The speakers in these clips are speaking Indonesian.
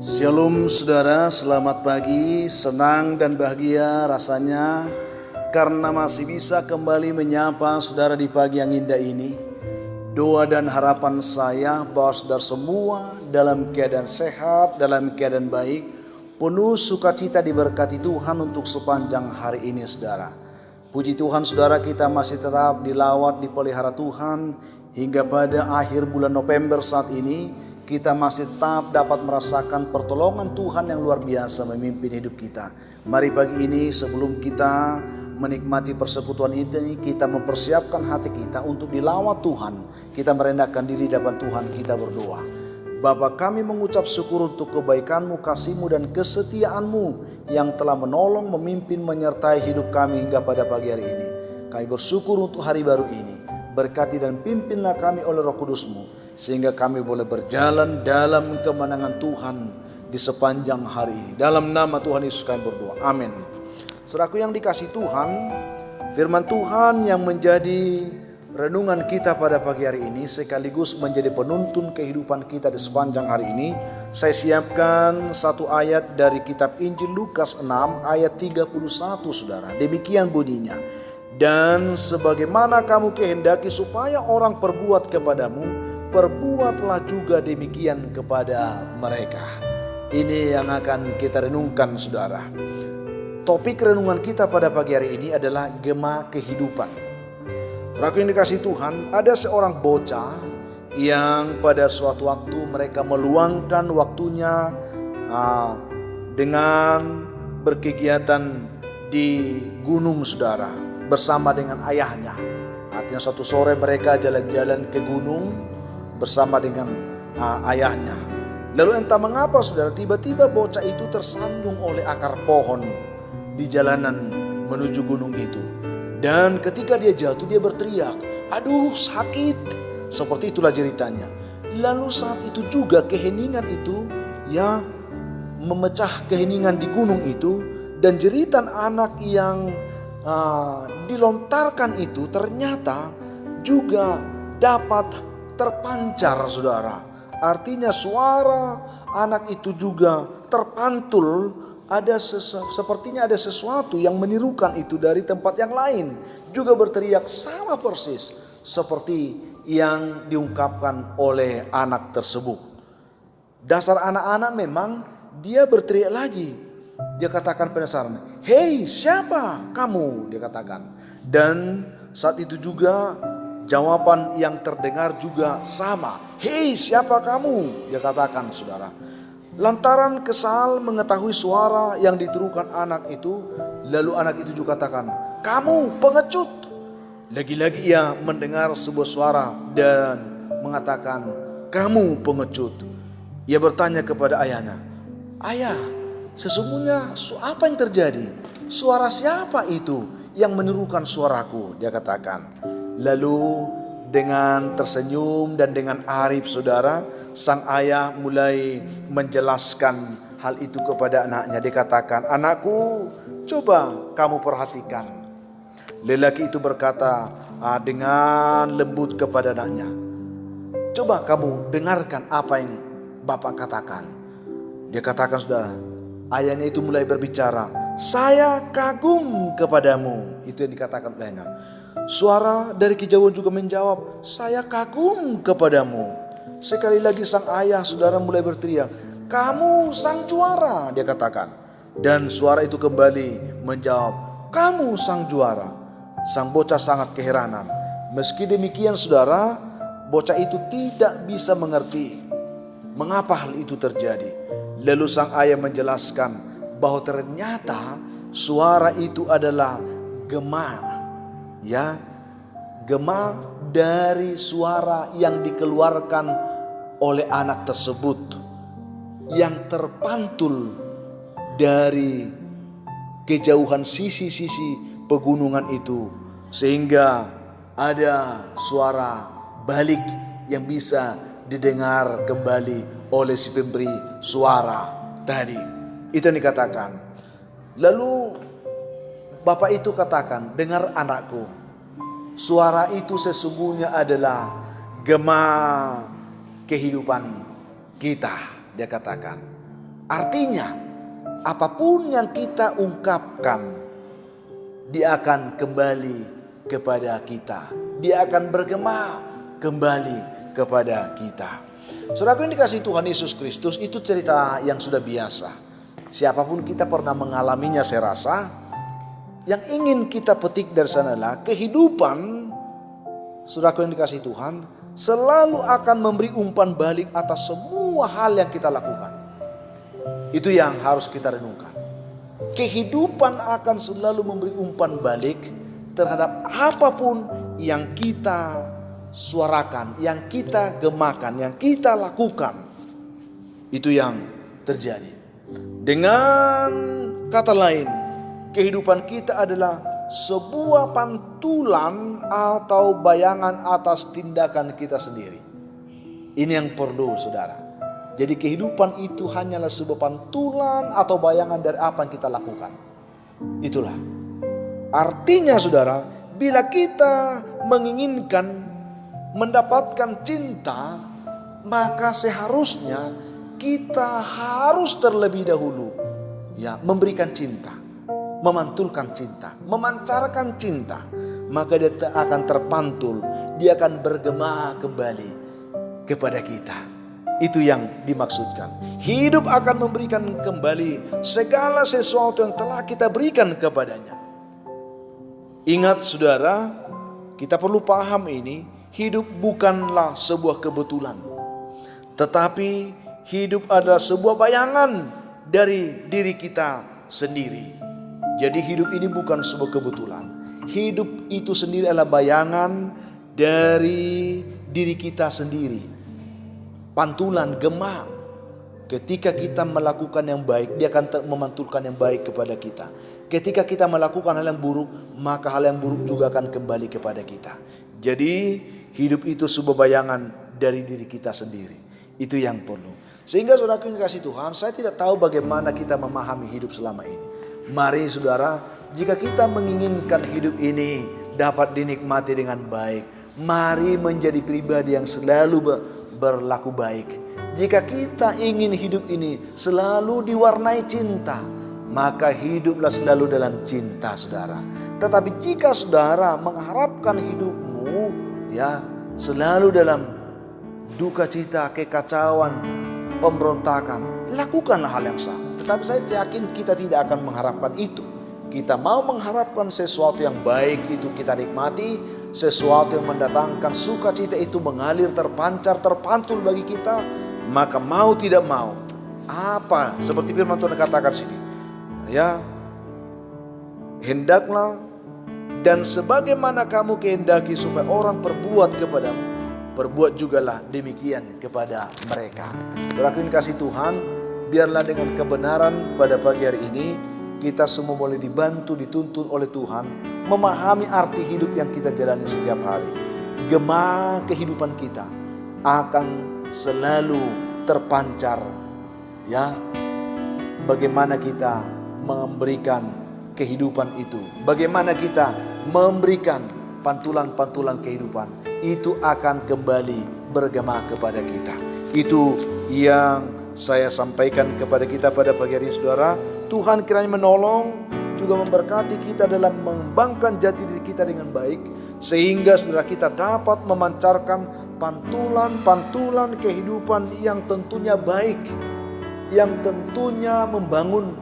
Shalom saudara, selamat pagi, senang dan bahagia rasanya karena masih bisa kembali menyapa saudara di pagi yang indah ini. Doa dan harapan saya bahwa saudara semua dalam keadaan sehat, dalam keadaan baik, penuh sukacita diberkati Tuhan untuk sepanjang hari ini saudara. Puji Tuhan saudara, kita masih tetap dilawat, dipelihara Tuhan hingga pada akhir bulan November saat ini. Kita masih tetap dapat merasakan pertolongan Tuhan yang luar biasa memimpin hidup kita. Mari pagi ini sebelum kita menikmati persekutuan ini, kita mempersiapkan hati kita untuk dilawat Tuhan. Kita merendahkan diri di hadapan Tuhan, kita berdoa. Bapa, kami mengucap syukur untuk kebaikan-Mu, kasih-Mu dan kesetiaan-Mu yang telah menolong, memimpin, menyertai hidup kami hingga pada pagi hari ini. Kami bersyukur untuk hari baru ini. Berkati dan pimpinlah kami oleh Roh Kudus-Mu, sehingga kami boleh berjalan dalam kemenangan Tuhan di sepanjang hari ini. Dalam nama Tuhan Yesus kami berdoa. Amin. Saudaraku yang dikasihi Tuhan, firman Tuhan yang menjadi renungan kita pada pagi hari ini sekaligus menjadi penuntun kehidupan kita di sepanjang hari ini. Saya siapkan satu ayat dari kitab Injil Lukas 6 ayat 31 saudara. Demikian bunyinya. Dan sebagaimana kamu kehendaki supaya orang perbuat kepadamu, perbuatlah juga demikian kepada mereka. Ini yang akan kita renungkan saudara. Topik renungan kita pada pagi hari ini adalah gema kehidupan. Saudaraku yang dikasihi Tuhan, ada seorang bocah yang pada suatu waktu mereka meluangkan waktunya dengan berkegiatan di gunung saudara bersama dengan ayahnya. Artinya suatu sore mereka jalan-jalan ke gunung bersama dengan ayahnya. Lalu entah mengapa saudara, tiba-tiba bocah itu tersandung oleh akar pohon di jalanan menuju gunung itu. Dan ketika dia jatuh dia berteriak, aduh sakit. Seperti itulah ceritanya. Lalu saat itu juga keheningan itu memecah keheningan di gunung itu. Dan jeritan anak yang dilontarkan itu ternyata juga dapat terpancar saudara. Artinya suara anak itu juga terpantul. Sepertinya ada sesuatu yang menirukan itu dari tempat yang lain. Juga berteriak sama persis seperti yang diungkapkan oleh anak tersebut. Dasar anak-anak memang dia berteriak lagi. Dia katakan penasaran, hei siapa kamu? Dia katakan. Dan saat itu juga jawaban yang terdengar juga sama. Hei siapa kamu? Dia katakan saudara. Lantaran kesal mengetahui suara yang ditirukan anak itu. Lalu anak itu juga katakan, kamu pengecut. Lagi-lagi ia mendengar sebuah suara dan mengatakan, kamu pengecut. Ia bertanya kepada ayahnya, ayah, sesungguhnya apa yang terjadi? Suara siapa itu yang menirukan suaraku? Dia katakan. Lalu dengan tersenyum dan dengan arif saudara, sang ayah mulai menjelaskan hal itu kepada anaknya. Dia katakan, anakku, coba kamu perhatikan. Lelaki itu berkata dengan lembut kepada anaknya, coba kamu dengarkan apa yang Bapak katakan. Dia katakan saudara, ayahnya itu mulai berbicara, saya kagum kepadamu. Itu yang dikatakan olehnya. Suara dari kejauhan juga menjawab, saya kagum kepadamu. Sekali lagi sang ayah saudara mulai berteriak, kamu sang juara. Dia katakan. Dan suara itu kembali menjawab, kamu sang juara. Sang bocah sangat keheranan. Meski demikian saudara, bocah itu tidak bisa mengerti mengapa hal itu terjadi. Lalu sang ayah menjelaskan bahwa ternyata suara itu adalah gema. Gema dari suara yang dikeluarkan oleh anak tersebut yang terpantul dari kejauhan sisi-sisi pegunungan itu, sehingga ada suara balik yang bisa didengar kembali oleh si pemberi suara tadi. Itu yang dikatakan. Lalu bapak itu katakan, dengar anakku, suara itu sesungguhnya adalah gema kehidupan kita, dia katakan. Artinya, apapun yang kita ungkapkan, dia akan kembali kepada kita. Dia akan bergema kembali kepada kita. Saudaraku yang dikasihi Tuhan Yesus Kristus, itu cerita yang sudah biasa. Siapapun kita pernah mengalaminya saya rasa. Yang ingin kita petik dari sana adalah kehidupan, saudaraku yang dikasihi Tuhan, selalu akan memberi umpan balik atas semua hal yang kita lakukan. Itu yang harus kita renungkan. Kehidupan akan selalu memberi umpan balik terhadap apapun yang kita suarakan, yang kita gemakan, yang kita lakukan. Itu yang terjadi. Dengan kata lain, kehidupan kita adalah sebuah pantulan atau bayangan atas tindakan kita sendiri. Ini yang perlu saudara. Jadi kehidupan itu hanyalah sebuah pantulan atau bayangan dari apa yang kita lakukan. Itulah. Artinya saudara, bila kita menginginkan mendapatkan cinta, maka seharusnya kita harus terlebih dahulu memberikan cinta, memantulkan cinta, memancarkan cinta. Maka dia akan terpantul, dia akan bergema kembali kepada kita. Itu yang dimaksudkan. Hidup akan memberikan kembali segala sesuatu yang telah kita berikan kepadanya. Ingat saudara, kita perlu paham ini, hidup bukanlah sebuah kebetulan. Tetapi hidup adalah sebuah bayangan dari diri kita sendiri. Jadi hidup ini bukan sebuah kebetulan. Hidup itu sendiri adalah bayangan dari diri kita sendiri. Pantulan, gema. Ketika kita melakukan yang baik, dia akan memantulkan yang baik kepada kita. Ketika kita melakukan hal yang buruk, maka hal yang buruk juga akan kembali kepada kita. Jadi hidup itu sebuah bayangan dari diri kita sendiri. Itu yang perlu. Sehingga saudara yang kasih Tuhan, saya tidak tahu bagaimana kita memahami hidup selama ini. Mari saudara, jika kita menginginkan hidup ini dapat dinikmati dengan baik, mari menjadi pribadi yang selalu berlaku baik. Jika kita ingin hidup ini selalu diwarnai cinta, maka hiduplah selalu dalam cinta saudara. Tetapi jika saudara mengharapkan hidupmu selalu dalam duka cita, kekacauan, pemberontakan, lakukanlah hal yang sama. Tetapi saya yakin kita tidak akan mengharapkan itu. Kita mau mengharapkan sesuatu yang baik itu kita nikmati, sesuatu yang mendatangkan sukacita itu mengalir, terpancar, terpantul bagi kita, maka mau tidak mau, apa seperti firman Tuhan katakan sini, hendaklah dan sebagaimana kamu kehendaki supaya orang perbuat kepadamu, perbuat jugalah demikian kepada mereka. Saudaraku yang kasih Tuhan, biarlah dengan kebenaran pada pagi hari ini kita semua boleh dibantu, dituntun oleh Tuhan memahami arti hidup yang kita jalani setiap hari. Gema kehidupan kita akan selalu terpancar bagaimana kita memberikan kehidupan itu, bagaimana kita memberikan pantulan-pantulan kehidupan itu akan kembali bergema kepada kita. Itu yang saya sampaikan kepada kita pada pagi hari ini saudara. Tuhan kiranya menolong juga memberkati kita dalam mengembangkan jati diri kita dengan baik, sehingga saudara kita dapat memancarkan pantulan-pantulan kehidupan yang tentunya baik, yang tentunya membangun,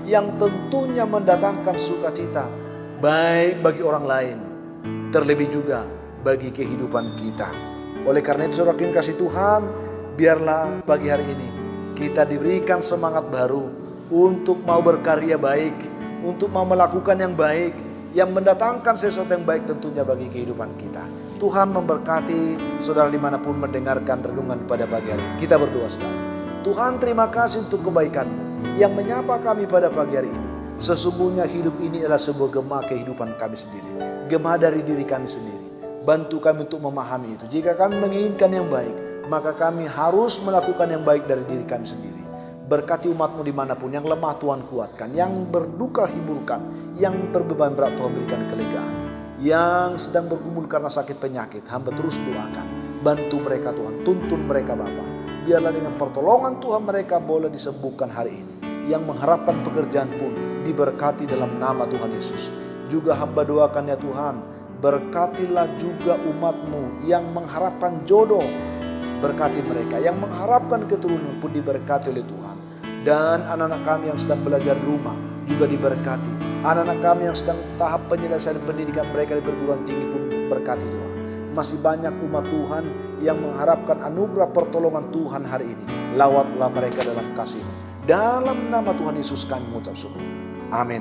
yang tentunya mendatangkan sukacita baik bagi orang lain, terlebih juga bagi kehidupan kita. Oleh karena itu saudara yang kasih Tuhan, biarlah pagi hari ini kita diberikan semangat baru untuk mau berkarya baik, untuk mau melakukan yang baik, yang mendatangkan sesuatu yang baik tentunya bagi kehidupan kita. Tuhan memberkati saudara dimanapun mendengarkan renungan pada pagi hari ini. Kita berdoa saudara. Tuhan terima kasih untuk kebaikan-Mu yang menyapa kami pada pagi hari ini. Sesungguhnya hidup ini adalah sebuah gema kehidupan kami sendiri, gema dari diri kami sendiri. Bantu kami untuk memahami itu. Jika kami menginginkan yang baik, maka kami harus melakukan yang baik dari diri kami sendiri. Berkati umat-Mu dimanapun, yang lemah Tuhan kuatkan, yang berduka hiburkan, yang berbeban berat Tuhan berikan kelegaan, yang sedang bergumul karena sakit penyakit, hamba terus doakan. Bantu mereka Tuhan, tuntun mereka Bapa. biarlah dengan pertolongan Tuhan mereka boleh disembuhkan hari ini. Yang mengharapkan pekerjaan pun diberkati dalam nama Tuhan Yesus. Juga hamba doakan ya Tuhan, berkatilah juga umat-Mu yang mengharapkan jodoh. Berkati mereka, yang mengharapkan keturunan pun diberkati oleh Tuhan. Dan anak-anak kami yang sedang belajar di rumah juga diberkati. Anak-anak kami yang sedang tahap penyelesaian pendidikan mereka di perguruan tinggi pun berkati Tuhan. Masih banyak umat Tuhan yang mengharapkan anugerah pertolongan Tuhan hari ini. Lawatlah mereka dalam kasih-Mu. Dalam nama Tuhan Yesus kami mengucap syukur. Amin.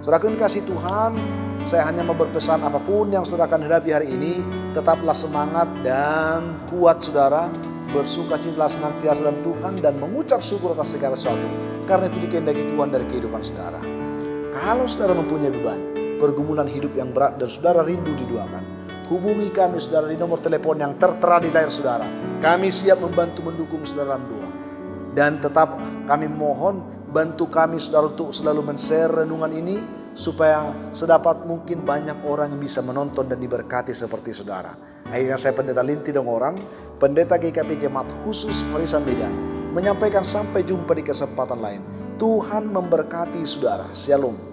Saudara yang kasih Tuhan, saya hanya mau berpesan apapun yang saudara akan hadapi hari ini, tetaplah semangat dan kuat saudara. Bersukacitalah senantiasa dalam Tuhan dan mengucap syukur atas segala sesuatu. Karena itu dikehendaki Tuhan dari kehidupan saudara. Kalau saudara mempunyai beban, pergumulan hidup yang berat dan saudara rindu didoakan, hubungi kami saudara di nomor telepon yang tertera di layar saudara. Kami siap membantu mendukung saudara dalam doa. Dan tetap kami mohon bantu kami saudara untuk selalu men-share renungan ini, supaya sedapat mungkin banyak orang yang bisa menonton dan diberkati seperti saudara. Akhirnya saya Pendeta Linti Dongoran, Pendeta GKP Jemaat Khusus Horisan Medan, menyampaikan sampai jumpa di kesempatan lain. Tuhan memberkati saudara. Shalom.